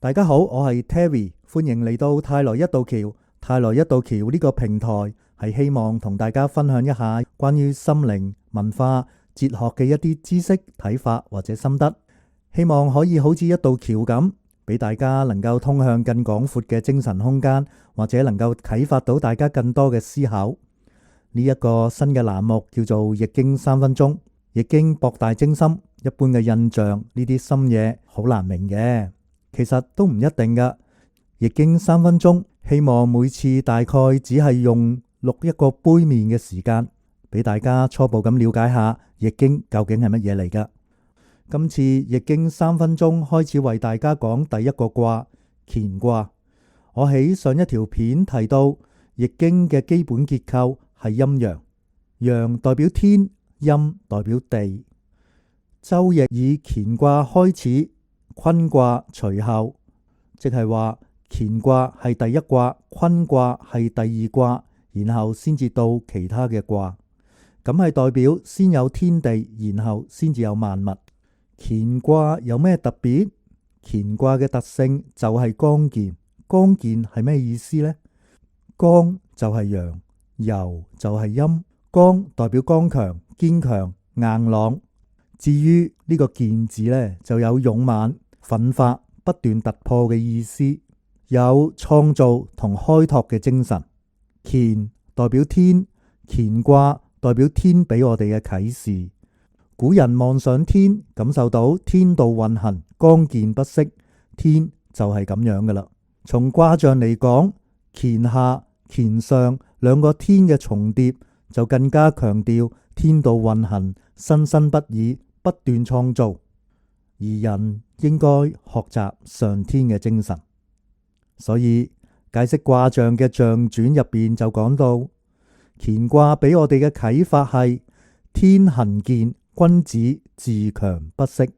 大家好，我係 Terry，歡迎嚟到泰來一道橋。泰來一道橋呢個平台係希望同大家分享一下關於心靈、文化、哲學嘅一啲知識、睇法或者心得，希望可以好似一道橋咁，俾大家能夠通向更廣闊嘅精神空間，或者能夠啟發到大家更多嘅思考。呢一個新嘅欄目叫做《易經3分鐘》，易經博大精深，一般嘅印象呢啲深嘢好難明嘅，其實都唔一定噶。易經3分鐘，希望每次大概只係用錄一個杯麵嘅時間，俾大家初步咁了解下易經究竟係乜嘢嚟噶。今次易經3分鐘開始為大家講第一個卦乾卦。我喺上一條片提到易經嘅基本結構係陰陽，陽代表天，陰代表地。周易以乾卦開始，坤卦隨後，即係話乾卦係第一卦，坤卦係第二卦，然後先至到其他嘅卦。咁係代表先有天地，然後先至有萬物。乾卦有咩特別？乾卦嘅特性就係剛健。剛健係咩意思呢？剛就係陽，柔就係陰。剛代表剛強、堅強、硬朗。至於呢個健字呢，就有勇猛、奮發、不斷突破嘅意思，有創造同開拓嘅精神。乾代表天，乾卦代表天俾我哋嘅啟示。古人望上天，感受到天道運行，剛健不息，天就係咁樣噶啦。從卦象嚟講，乾下、乾上兩個天嘅重疊，就更加強調天道運行，生生不已，不斷創造。而人應該學習上天嘅精神。所以解釋卦象嘅象傳入邊就講到，乾卦俾我哋嘅啟發係天行健，君子自強不息。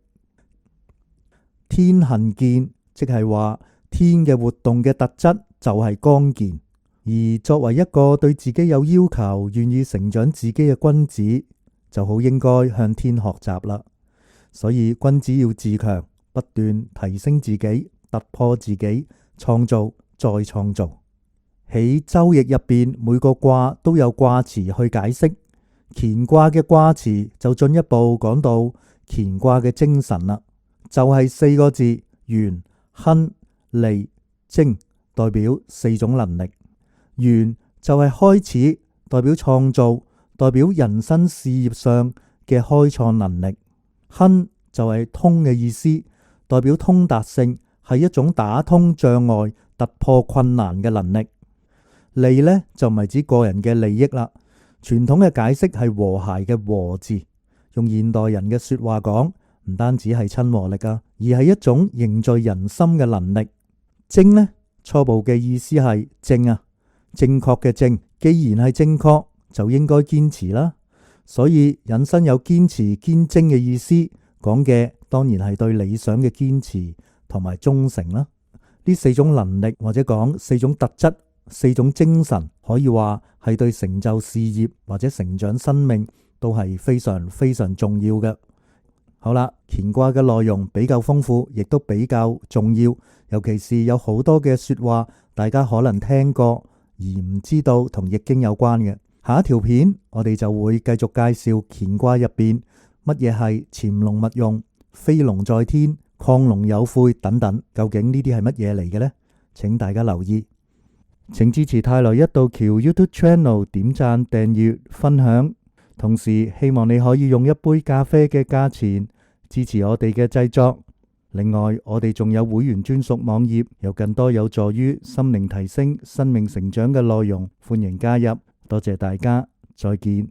天行健，即係話天嘅活動嘅特質就係剛健，而作為一個對自己有要求、願意成長自己嘅君子，就好應該向天學習啦。所以君子要自強，不斷提升自己，突破自己，創造再創造。喺周易入邊，每個卦都有卦辭去解釋。乾卦嘅卦辭就進一步講到乾卦嘅精神啦，就係4個字：元、亨、利、貞，代表4種能力。元就係開始，代表創造，代表人生事業上嘅開創能力。亨就係通嘅意思，代表通達性，係一種打通障礙、突破困難嘅能力。利呢，就唔係指個人嘅利益啦。傳統嘅解釋係和諧嘅和字，用現代人嘅說話講，唔單止係親和力啊，而係一種凝聚人心嘅能力。貞呢，初步嘅意思係正啊，正確嘅正。既然係正確，就應該堅持啦。所以引申有堅持、堅貞嘅意思，講嘅當然係對理想嘅堅持同埋忠誠啦。呢4種能力或者講4種特質、4種精神，可以話係對成就事業或者成長生命都係非常非常重要嘅。好啦，乾卦嘅內容比較豐富，亦都比較重要，尤其是有好多嘅說話，大家可能聽過而唔知道同易經有關嘅。下一條片我哋就會繼續介紹乾卦入邊乜嘢係潛龍勿用、飛龍在天、亢龍有悔等等，究竟呢啲係乜嘢嚟嘅呢？請大家留意。請支持泰來一道橋 YouTube Channel， 點讚、訂閱、分享，同時希望你可以用一杯咖啡嘅價錢支持我哋嘅製作。另外，我哋仲有會員專屬網頁，有更多有助於心靈提升、生命成長嘅內容，歡迎加入。多謝大家，再見。